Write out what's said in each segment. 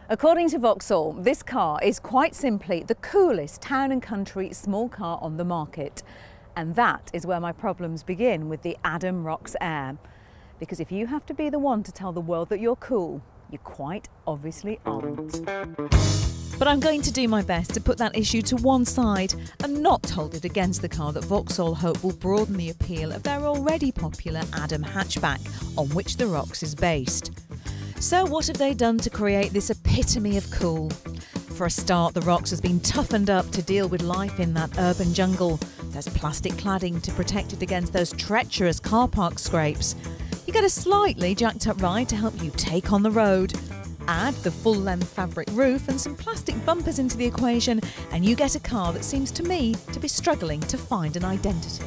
According to Vauxhall, this car is quite simply the coolest town and country small car on the market. And that is where my problems begin with the Adam Rocks Air. Because if you have to be the one to tell the world that you're cool, you quite obviously aren't. But I'm going to do my best to put that issue to one side and not hold it against the car that Vauxhall hope will broaden the appeal of their already popular Adam hatchback, on which the Rocks is based. So what have they done to create this epitome of cool? For a start, the Rocks has been toughened up to deal with life in that urban jungle. There's plastic cladding to protect it against those treacherous car park scrapes. You get a slightly jacked up ride to help you take on the road. Add the full-length fabric roof and some plastic bumpers into the equation, and you get a car that seems to me to be struggling to find an identity.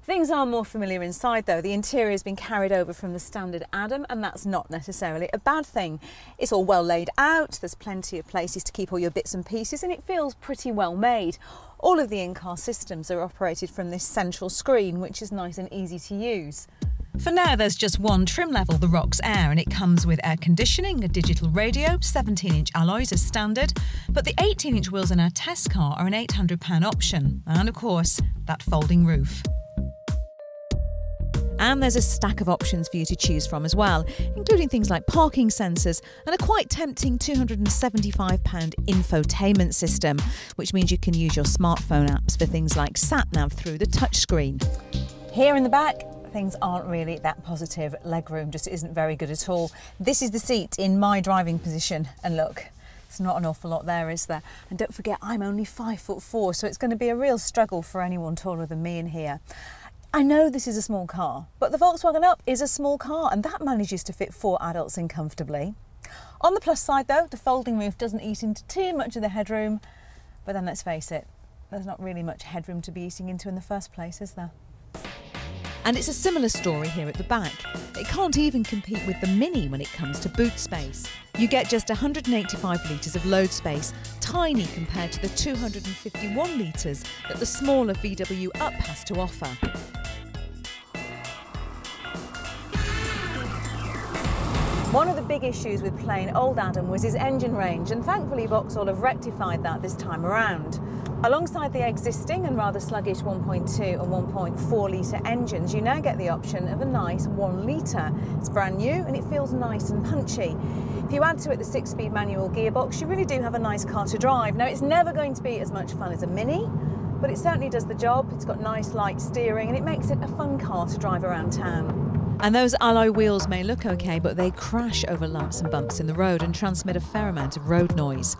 Things are more familiar inside though. The interior has been carried over from the standard Adam, and that's not necessarily a bad thing. It's all well laid out, there's plenty of places to keep all your bits and pieces, and it feels pretty well made. All of the in-car systems are operated from this central screen, which is nice and easy to use. For now, there's just one trim level, the Rocks Air, and it comes with air conditioning, a digital radio, 17-inch alloys as standard, but the 18-inch wheels in our test car are an £800 option, and of course, that folding roof. And there's a stack of options for you to choose from as well, including things like parking sensors and a quite tempting £275 infotainment system, which means you can use your smartphone apps for things like sat-nav through the touchscreen. Here in the back, things aren't really that positive. Legroom just isn't very good at all. This is the seat in my driving position, and look, it's not an awful lot there, is there? And don't forget, I'm only 5'4", so it's going to be a real struggle for anyone taller than me in here. I know this is a small car, but the Volkswagen Up is a small car, and that manages to fit 4 adults in comfortably. On the plus side though, the folding roof doesn't eat into too much of the headroom, but then let's face it, there's not really much headroom to be eating into in the first place, is there? And it's a similar story here at the back. It can't even compete with the Mini when it comes to boot space. You get just 185 litres of load space, tiny compared to the 251 litres that the smaller VW Up has to offer. One of the big issues with plain old Adam was his engine range, and thankfully Vauxhall have rectified that this time around. Alongside the existing and rather sluggish 1.2 and 1.4 litre engines, you now get the option of a nice 1 litre. It's brand new and it feels nice and punchy. If you add to it the 6-speed manual gearbox, you really do have a nice car to drive. Now, it's never going to be as much fun as a Mini, but it certainly does the job. It's got nice light steering and it makes it a fun car to drive around town. And those alloy wheels may look okay, but they crash over lumps and bumps in the road and transmit a fair amount of road noise.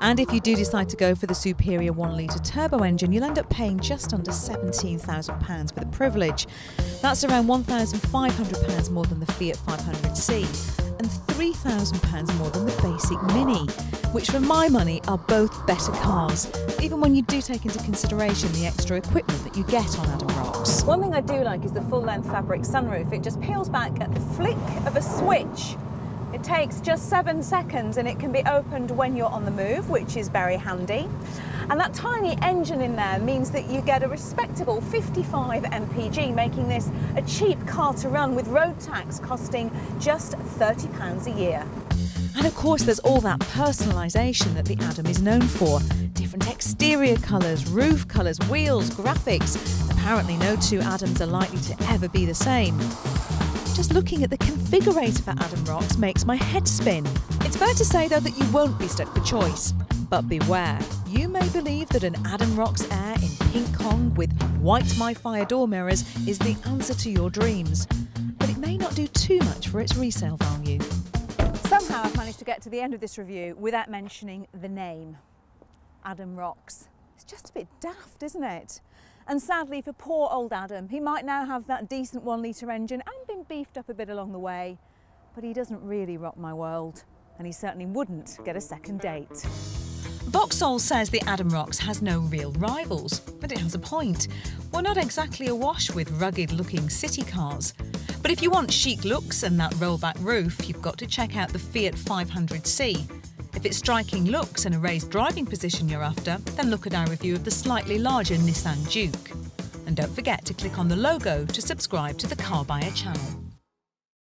And if you do decide to go for the superior 1 litre turbo engine, you'll end up paying just under £17,000 for the privilege. That's around £1,500 more than the Fiat 500c and £3,000 more than the basic Mini, which for my money are both better cars, even when you do take into consideration the extra equipment that you get on Adam Rocks. One thing I do like is the full-length fabric sunroof. It just peels back at the flick of a switch. It takes just 7 seconds and it can be opened when you're on the move, which is very handy. And that tiny engine in there means that you get a respectable 55 mpg, making this a cheap car to run, with road tax costing just £30 a year. And of course there's all that personalisation that the Adam is known for. Different exterior colours, roof colours, wheels, graphics. Apparently no two Adams are likely to ever be the same. Just looking at the configurator for Adam Rocks makes my head spin. It's fair to say though that you won't be stuck for choice. But beware, you may believe that an Adam Rocks Air in pink Kong with white My Fire door mirrors is the answer to your dreams. But it may not do too much for its resale value. Somehow I've managed to get to the end of this review without mentioning the name. Adam Rocks. It's just a bit daft, isn't it? And sadly for poor old Adam, he might now have that decent 1 litre engine and been beefed up a bit along the way, but he doesn't really rock my world, and he certainly wouldn't get a second date. Vauxhall says the Adam Rocks has no real rivals, but it has a point. We're not exactly awash with rugged-looking city cars. But if you want chic looks and that rollback roof, you've got to check out the Fiat 500c. If it's striking looks and a raised driving position you're after, then look at our review of the slightly larger Nissan Juke. And don't forget to click on the logo to subscribe to the Carbuyer channel.